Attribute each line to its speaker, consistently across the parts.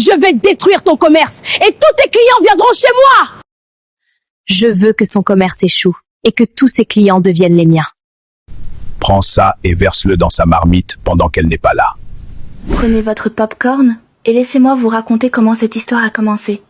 Speaker 1: Je vais détruire ton commerce et tous tes clients viendront chez moi.
Speaker 2: Je veux que son commerce échoue et que tous ses clients deviennent les miens.
Speaker 3: Prends ça et verse-le dans sa marmite pendant qu'elle n'est pas là.
Speaker 4: Prenez votre pop-corn et laissez-moi vous raconter comment cette histoire a commencé.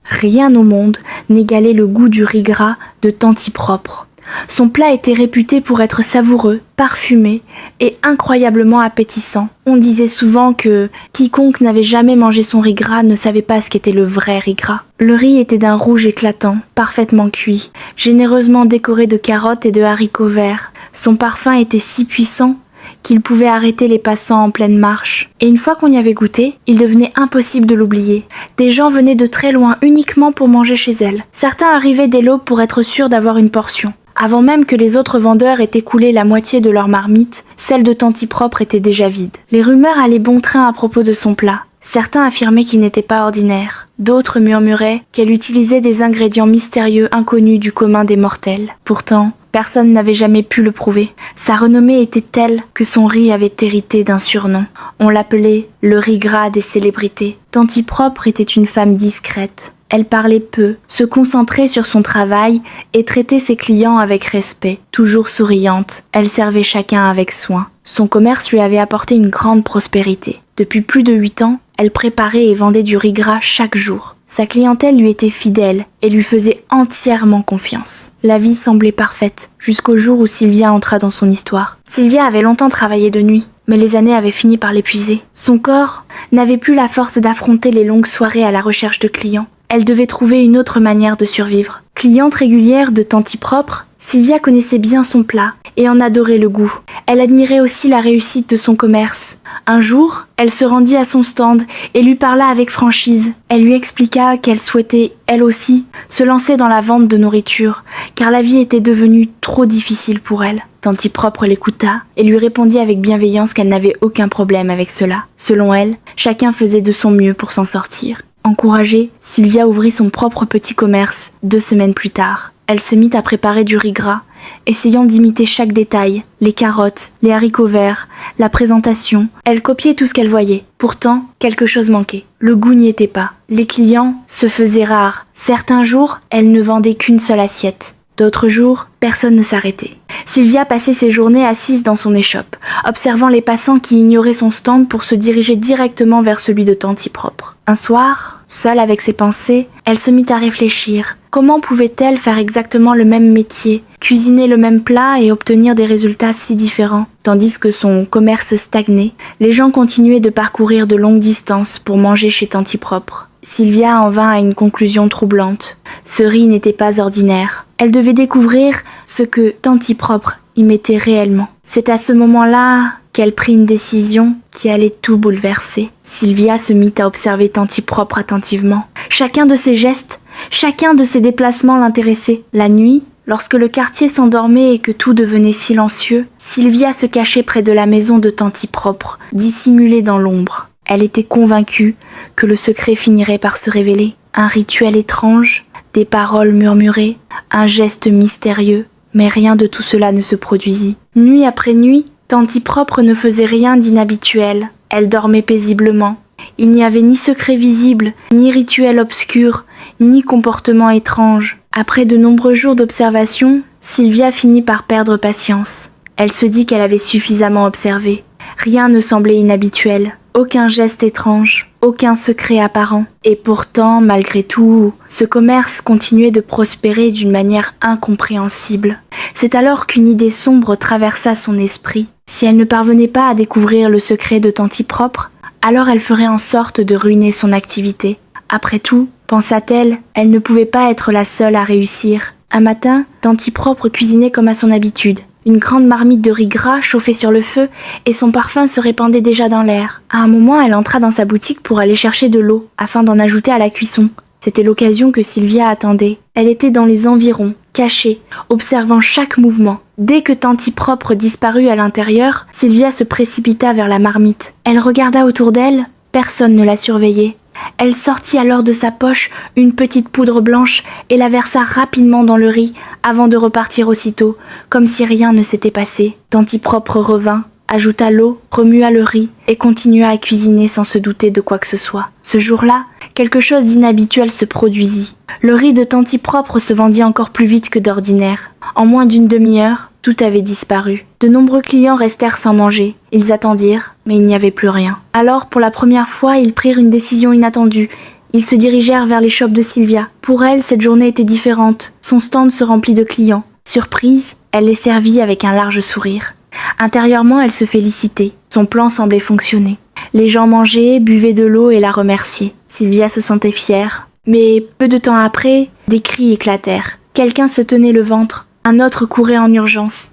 Speaker 4: Rien au monde n'égalait le goût du riz gras de Tanti Propre. Son plat était réputé pour être savoureux, parfumé et incroyablement appétissant. On disait souvent que quiconque n'avait jamais mangé son riz gras ne savait pas ce qu'était le vrai riz gras. Le riz était d'un rouge éclatant, parfaitement cuit, généreusement décoré de carottes et de haricots verts. Son parfum était si puissant qu'il pouvait arrêter les passants en pleine marche. Et une fois qu'on y avait goûté, il devenait impossible de l'oublier. Des gens venaient de très loin uniquement pour manger chez elle. Certains arrivaient dès l'aube pour être sûrs d'avoir une portion. Avant même que les autres vendeurs aient écoulé la moitié de leur marmite, celle de Tanti Propre était déjà vide. Les rumeurs allaient bon train à propos de son plat. Certains affirmaient qu'il n'était pas ordinaire. D'autres murmuraient qu'elle utilisait des ingrédients mystérieux inconnus du commun des mortels. Pourtant, personne n'avait jamais pu le prouver. Sa renommée était telle que son riz avait hérité d'un surnom. On l'appelait le riz gras des célébrités. Tanti Propre était une femme discrète. Elle parlait peu, se concentrait sur son travail et traitait ses clients avec respect. Toujours souriante, elle servait chacun avec soin. Son commerce lui avait apporté une grande prospérité. Depuis plus de 8 ans, elle préparait et vendait du riz gras chaque jour. Sa clientèle lui était fidèle et lui faisait entièrement confiance. La vie semblait parfaite, jusqu'au jour où Sylvia entra dans son histoire. Sylvia avait longtemps travaillé de nuit, mais les années avaient fini par l'épuiser. Son corps n'avait plus la force d'affronter les longues soirées à la recherche de clients. Elle devait trouver une autre manière de survivre. Cliente régulière de Tanti Propre, Sylvia connaissait bien son plat et en adorait le goût. Elle admirait aussi la réussite de son commerce. Un jour, elle se rendit à son stand et lui parla avec franchise. Elle lui expliqua qu'elle souhaitait, elle aussi, se lancer dans la vente de nourriture, car la vie était devenue trop difficile pour elle. Tanti Propre l'écouta et lui répondit avec bienveillance qu'elle n'avait aucun problème avec cela. Selon elle, chacun faisait de son mieux pour s'en sortir. Encouragée, Sylvia ouvrit son propre petit commerce 2 semaines plus tard. Elle se mit à préparer du riz gras, essayant d'imiter chaque détail, les carottes, les haricots verts, la présentation. Elle copiait tout ce qu'elle voyait. Pourtant, quelque chose manquait. Le goût n'y était pas. Les clients se faisaient rares. Certains jours, elle ne vendait qu'une seule assiette. D'autres jours, personne ne s'arrêtait. Sylvia passait ses journées assise dans son échoppe, observant les passants qui ignoraient son stand pour se diriger directement vers celui de Tanti Propre. Un soir, seule avec ses pensées, elle se mit à réfléchir. Comment pouvait-elle faire exactement le même métier, cuisiner le même plat et obtenir des résultats si différents? Tandis que son commerce stagnait, les gens continuaient de parcourir de longues distances pour manger chez Tanti Propre. Sylvia en vint à une conclusion troublante. Ce riz n'était pas ordinaire. Elle devait découvrir ce que Tanti Propre y mettait réellement. C'est à ce moment-là qu'elle prit une décision qui allait tout bouleverser. Sylvia se mit à observer Tanti Propre attentivement. Chacun de ses gestes, chacun de ses déplacements l'intéressait. La nuit, lorsque le quartier s'endormait et que tout devenait silencieux, Sylvia se cachait près de la maison de Tanti Propre, dissimulée dans l'ombre. Elle était convaincue que le secret finirait par se révéler. Un rituel étrange, des paroles murmurées, un geste mystérieux, mais rien de tout cela ne se produisit. Nuit après nuit, Tanti Propre ne faisait rien d'inhabituel. Elle dormait paisiblement. Il n'y avait ni secret visible, ni rituel obscur, ni comportement étrange. Après de nombreux jours d'observation, Sylvia finit par perdre patience. Elle se dit qu'elle avait suffisamment observé. Rien ne semblait inhabituel. Aucun geste étrange, aucun secret apparent. Et pourtant, malgré tout, ce commerce continuait de prospérer d'une manière incompréhensible. C'est alors qu'une idée sombre traversa son esprit. Si elle ne parvenait pas à découvrir le secret de Tanti Propre, alors elle ferait en sorte de ruiner son activité. Après tout, pensa-t-elle, elle ne pouvait pas être la seule à réussir. Un matin, Tanti Propre cuisinait comme à son habitude. Une grande marmite de riz gras chauffait sur le feu et son parfum se répandait déjà dans l'air. À un moment, elle entra dans sa boutique pour aller chercher de l'eau, afin d'en ajouter à la cuisson. C'était l'occasion que Sylvia attendait. Elle était dans les environs, cachée, observant chaque mouvement. Dès que Tanti Propre disparut à l'intérieur, Sylvia se précipita vers la marmite. Elle regarda autour d'elle, personne ne la surveillait. Elle sortit alors de sa poche une petite poudre blanche et la versa rapidement dans le riz avant de repartir aussitôt, comme si rien ne s'était passé. Tanti Propre revint, ajouta l'eau, remua le riz et continua à cuisiner sans se douter de quoi que ce soit. Ce jour-là, quelque chose d'inhabituel se produisit. Le riz de Tanti Propre se vendit encore plus vite que d'ordinaire. En moins d'une demi-heure, tout avait disparu. De nombreux clients restèrent sans manger. Ils attendirent, mais il n'y avait plus rien. Alors, pour la première fois, ils prirent une décision inattendue. Ils se dirigèrent vers les shops de Sylvia. Pour elle, cette journée était différente. Son stand se remplit de clients. Surprise, elle les servit avec un large sourire. Intérieurement, elle se félicitait. Son plan semblait fonctionner. Les gens mangeaient, buvaient de l'eau et la remerciaient. Sylvia se sentait fière. Mais peu de temps après, des cris éclatèrent. Quelqu'un se tenait le ventre. Un autre courait en urgence.